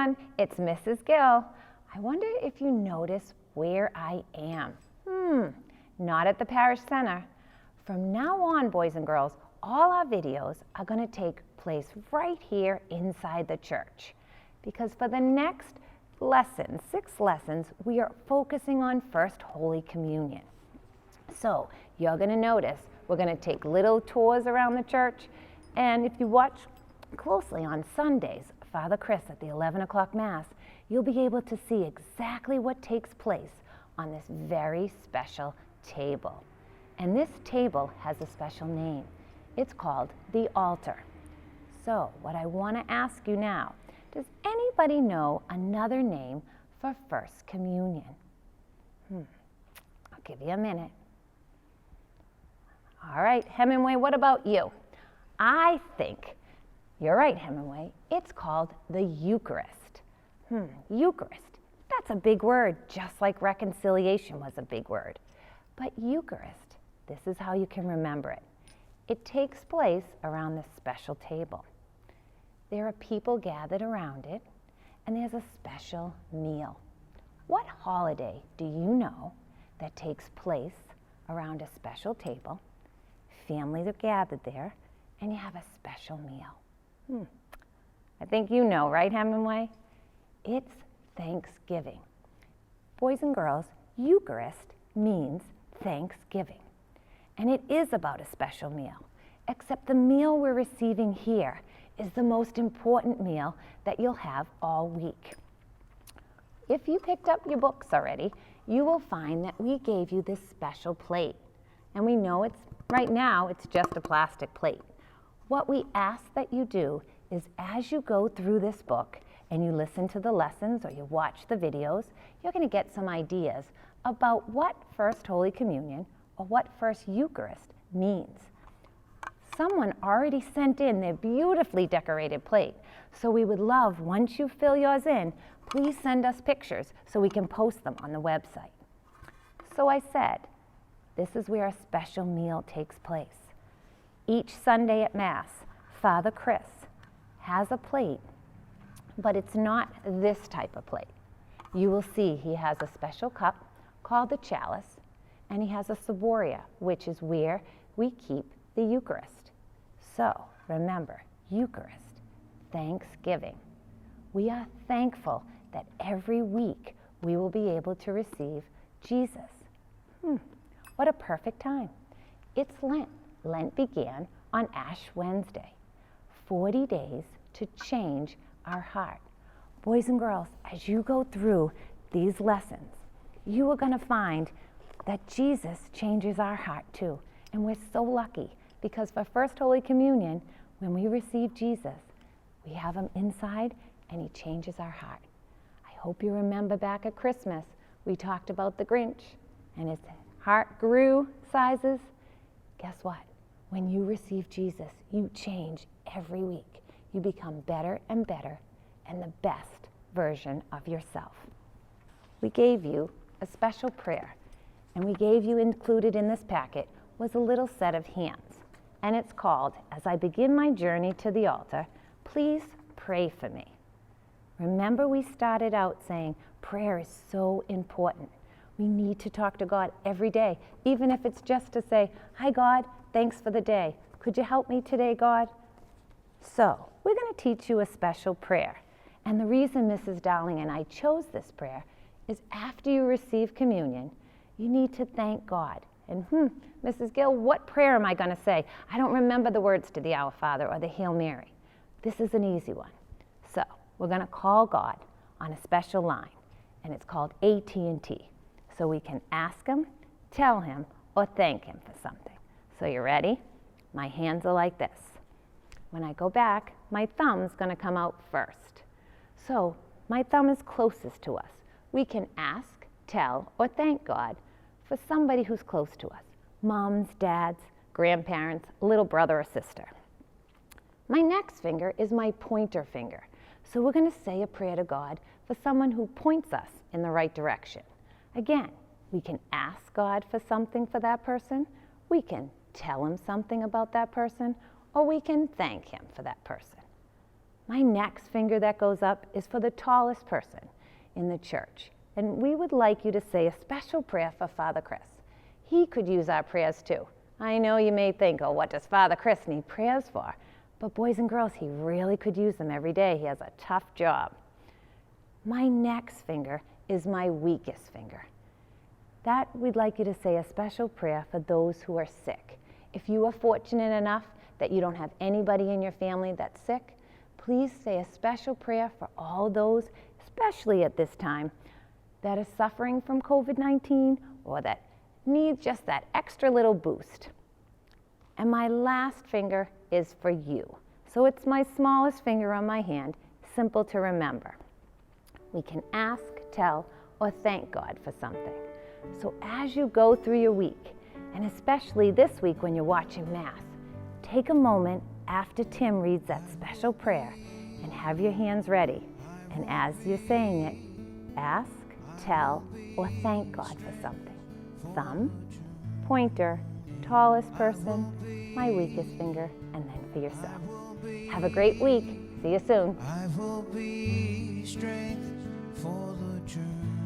everyone, it's Mrs. Gill. I wonder if you notice where I am. Not at the parish center. From now on, boys and girls, all our videos are going to take place right here inside the church. Because for the next lesson, 6 lessons, we are focusing on First Holy Communion. So you're going to notice we're going to take little tours around the church. And if you watch closely on Sundays, Father Chris at the 11 o'clock Mass, you'll be able to see exactly what takes place on this very special table. And this table has a special name. It's called the altar. So what I want to ask you now, does anybody know another name for First Communion? I'll give you a minute. All right, Hemingway, what about you? I think you're right, Hemingway. It's called the Eucharist. Eucharist. That's a big word, just like reconciliation was a big word. But Eucharist, this is how you can remember it. It takes place around this special table. There are people gathered around it, and there's a special meal. What holiday do you know that takes place around a special table? Families are gathered there, and you have a special meal. I think you know, right, Hemingway? It's Thanksgiving. Boys and girls, Eucharist means Thanksgiving. And it is about a special meal, except the meal we're receiving here is the most important meal that you'll have all week. If you picked up your books already, you will find that we gave you this special plate. And we know right now it's just a plastic plate. What we ask that you do is as you go through this book and you listen to the lessons or you watch the videos, you're going to get some ideas about what First Holy Communion or what First Eucharist means. Someone already sent in their beautifully decorated plate, so we would love, once you fill yours in, please send us pictures so we can post them on the website. So I said, this is where a special meal takes place. Each Sunday at Mass, Father Chris has a plate, but it's not this type of plate. You will see he has a special cup called the chalice, and he has a ciboria, which is where we keep the Eucharist. So remember, Eucharist, Thanksgiving. We are thankful that every week we will be able to receive Jesus. What a perfect time. It's Lent. Lent began on Ash Wednesday. 40 days to change our heart. Boys and girls, as you go through these lessons, you are going to find that Jesus changes our heart too. And we're so lucky because for First Holy Communion, when we receive Jesus, we have him inside and he changes our heart. I hope you remember back at Christmas, we talked about the Grinch and his heart grew sizes. Guess what? When you receive Jesus, you change every week. You become better and better and the best version of yourself. We gave you a special prayer, and we gave you, included in this packet, was a little set of hands. And it's called, As I Begin My Journey to the Altar, Please Pray for Me. Remember, we started out saying prayer is so important. We need to talk to God every day, even if it's just to say, hi God, thanks for the day. Could you help me today, God? So, we're going to teach you a special prayer. And the reason Mrs. Darling and I chose this prayer is after you receive communion, you need to thank God. And Mrs. Gill, what prayer am I going to say? I don't remember the words to the Our Father or the Hail Mary. This is an easy one. So, we're going to call God on a special line, and it's called AT&T. So we can ask him, tell him, or thank him for something. So you ready? My hands are like this. When I go back, my thumb's going to come out first. So my thumb is closest to us. We can ask, tell, or thank God for somebody who's close to us. Moms, dads, grandparents, little brother or sister. My next finger is my pointer finger. So we're going to say a prayer to God for someone who points us in the right direction. Again, we can ask God for something for that person, we can tell him something about that person, or we can thank him for that person. My next finger that goes up is for the tallest person in the church. And we would like you to say a special prayer for Father Chris. He could use our prayers too. I know you may think, oh, what does Father Chris need prayers for? But boys and girls, he really could use them every day. He has a tough job. My next finger is my weakest finger. That we'd like you to say a special prayer for those who are sick. If you are fortunate enough that you don't have anybody in your family that's sick, please say a special prayer for all those, especially at this time, that are suffering from COVID-19 or that need just that extra little boost. And my last finger is for you. So it's my smallest finger on my hand, simple to remember. We can ask, tell, or thank God for something. So as you go through your week, and especially this week when you're watching Mass, take a moment after Tim reads that special prayer and have your hands ready. And as you're saying it, ask, tell, or thank God for something. Thumb, pointer, tallest person, my weakest finger, and then for yourself. Have a great week. See you soon. I will be strength for the journey.